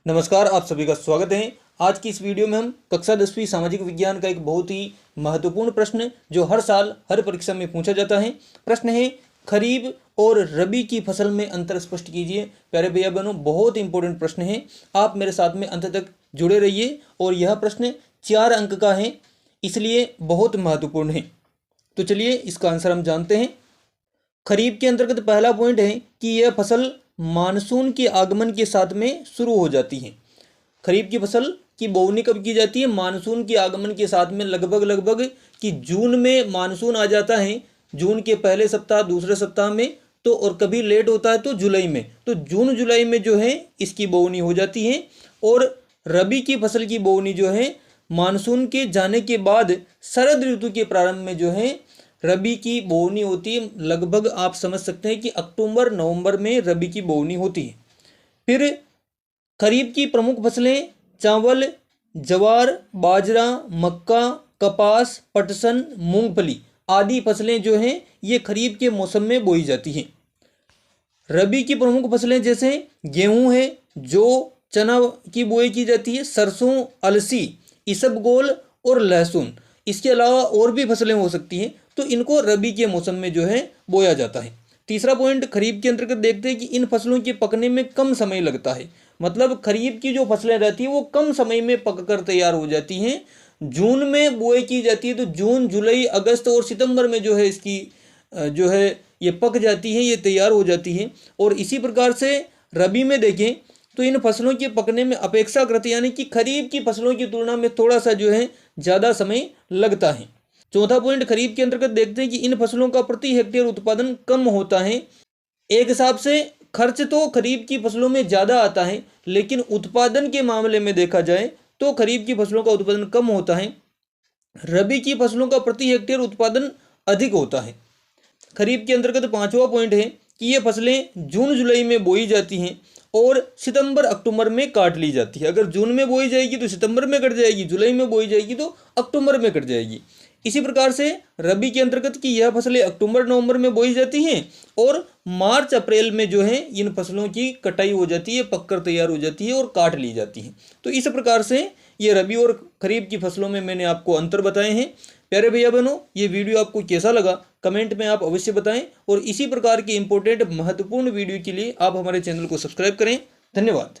नमस्कार, आप सभी का स्वागत है। आज की इस वीडियो में हम कक्षा 10वीं सामाजिक विज्ञान का एक बहुत ही महत्वपूर्ण प्रश्न जो हर साल हर परीक्षा में पूछा जाता है। प्रश्न है, खरीफ और रबी की फसल में अंतर स्पष्ट कीजिए। प्यारे भैया बहनों, बहुत इंपॉर्टेंट प्रश्न है, आप मेरे साथ में अंत तक जुड़े रहिए। और यह प्रश्न 4 अंक का है, इसलिए बहुत महत्वपूर्ण है। तो चलिए इसका आंसर हम जानते हैं। खरीफ के अंतर्गत पहला पॉइंट है कि यह फसल मानसून के आगमन के साथ में शुरू हो जाती है। खरीफ की फसल की बोवनी कब की जाती है? मानसून के आगमन के साथ में, लगभग कि जून में मानसून आ जाता है, जून के पहले सप्ताह दूसरे सप्ताह में, तो और कभी लेट होता है तो जुलाई में, तो जून जुलाई में जो है इसकी बोवनी हो जाती है। और रबी की फसल की बोवनी जो है मानसून के जाने के बाद शरद ऋतु के प्रारंभ में जो है रबी की बोवनी होती है। लगभग आप समझ सकते हैं कि अक्टूबर नवंबर में रबी की बोवनी होती है। फिर खरीफ की प्रमुख फसलें चावल, ज्वार, बाजरा, मक्का, कपास, पटसन, मूंगफली आदि फसलें जो हैं ये खरीफ के मौसम में बोई जाती हैं। रबी की प्रमुख फसलें जैसे गेहूं है, जौ, चना की बुआई की जाती है, सरसों, अलसी, इसबगोल और लहसुन। इसके अलावा और भी फसलें हो सकती हैं, तो इनको रबी के मौसम में जो है बोया जाता है। तीसरा पॉइंट, खरीफ के अंतर्गत देखते हैं कि इन फसलों के पकने में कम समय लगता है। मतलब खरीफ की जो फसलें रहती हैं वो कम समय में पककर तैयार हो जाती हैं। जून में बुआई की जाती है, तो जून, जुलाई, अगस्त और सितंबर में जो है इसकी जो है ये पक जाती है, ये तैयार हो जाती है। और इसी प्रकार से रबी में देखें तो इन फसलों के पकने में अपेक्षाकृत यानी कि खरीफ की फसलों की तुलना में थोड़ा सा जो है ज़्यादा समय लगता है। चौथा पॉइंट, खरीफ के अंतर्गत देखते हैं कि इन फसलों का प्रति हेक्टेयर उत्पादन कम होता है। एक हिसाब से खर्च तो खरीफ की फसलों में ज़्यादा आता है, लेकिन उत्पादन के मामले में देखा जाए तो खरीफ की फसलों का उत्पादन कम होता है। रबी की फसलों का प्रति हेक्टेयर उत्पादन अधिक होता है। खरीफ के अंतर्गत पांचवा पॉइंट है कि ये फसलें जून जुलाई में बोई जाती हैं और सितंबर अक्टूबर में काट ली जाती है। अगर जून में बोई जाएगी तो सितंबर में कट जाएगी, जुलाई में बोई जाएगी तो अक्टूबर में कट जाएगी। इसी प्रकार से रबी के अंतर्गत की यह फसलें अक्टूबर नवंबर में बोई जाती हैं और मार्च अप्रैल में जो है इन फसलों की कटाई हो जाती है, पककर तैयार हो जाती है और काट ली जाती है। तो इस प्रकार से ये रबी और खरीफ की फसलों में मैंने आपको अंतर बताए हैं। प्यारे भैया बहनों, ये वीडियो आपको कैसा लगा कमेंट में आप अवश्य बताएं, और इसी प्रकार के इंपॉर्टेंट महत्वपूर्ण वीडियो के लिए आप हमारे चैनल को सब्सक्राइब करें। धन्यवाद।